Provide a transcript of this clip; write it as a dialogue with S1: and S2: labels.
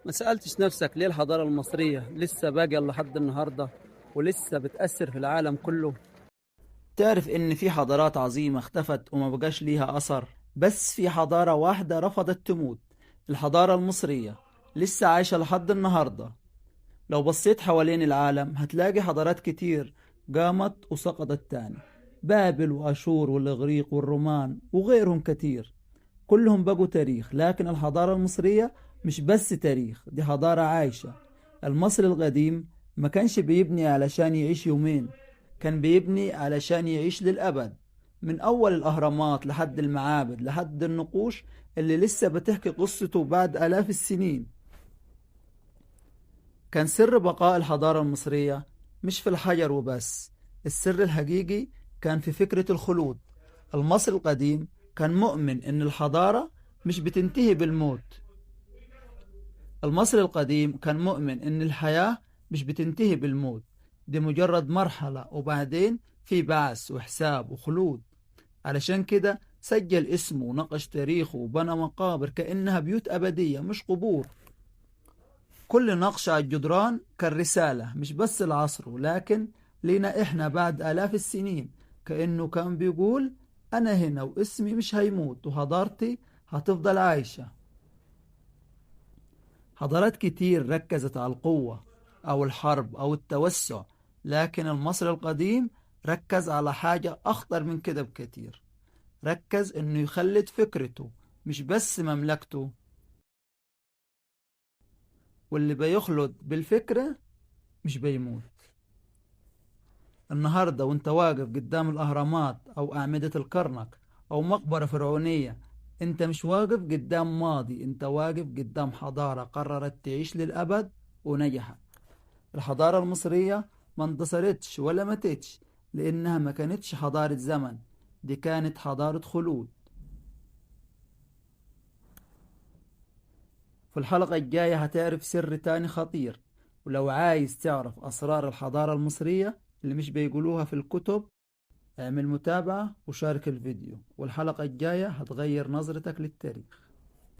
S1: ما سألتش نفسك ليه الحضارة المصرية لسه باقية لحد النهاردة ولسه بتأثر في العالم كله؟
S2: تعرف إن في حضارات عظيمة اختفت وما بقاش ليها أثر، بس في حضارة واحدة رفضت تموت. الحضارة المصرية لسه عايشة لحد النهاردة. لو بصيت حوالين العالم هتلاقي حضارات كتير قامت وسقطت تاني. بابل وأشور والإغريق والرومان وغيرهم كتير، كلهم بقوا تاريخ، لكن الحضارة المصرية مش بس تاريخ، دي حضارة عايشة. المصري القديم ما كانش بيبني علشان يعيش يومين، كان بيبني علشان يعيش للأبد. من أول الأهرامات لحد المعابد لحد النقوش اللي لسه بتحكي قصته بعد آلاف السنين. كان سر بقاء الحضارة المصرية مش في الحجر وبس، السر الحقيقي كان في فكرة الخلود. المصري القديم كان مؤمن إن الحضارة مش بتنتهي بالموت. المصري القديم كان مؤمن إن الحياة مش بتنتهي بالموت، دي مجرد مرحلة وبعدين في بعث وحساب وخلود. علشان كده سجل اسمه ونقش تاريخه وبنى مقابر كأنها بيوت أبدية مش قبور. كل نقش على الجدران كان رسالة مش بس لعصره، لكن لينا إحنا بعد آلاف السنين. كأنه كان بيقول أنا هنا واسمي مش هيموت وحضارتي هتفضل عايشة. حضارات كتير ركزت على القوة أو الحرب أو التوسع، لكن المصري القديم ركز على حاجة أخطر من كده بكتير. ركز إنه يخلد فكرته مش بس مملكته. واللي بيخلد بالفكرة مش بيموت. النهاردة وانت واقف قدام الأهرامات أو أعمدة الكرنك أو مقبرة فرعونية، انت مش واقف قدام ماضي، انت واقف قدام حضارة قررت تعيش للأبد ونجحت. الحضارة المصرية ما انتصرتش ولا ماتتش، لأنها ما كانتش حضارة زمن، دي كانت حضارة خلود. في الحلقة الجاية هتعرف سر تاني خطير. ولو عايز تعرف أسرار الحضارة المصرية اللي مش بيقولوها في الكتب، اعمل متابعة وشارك الفيديو، والحلقة الجاية هتغير نظرتك للتاريخ.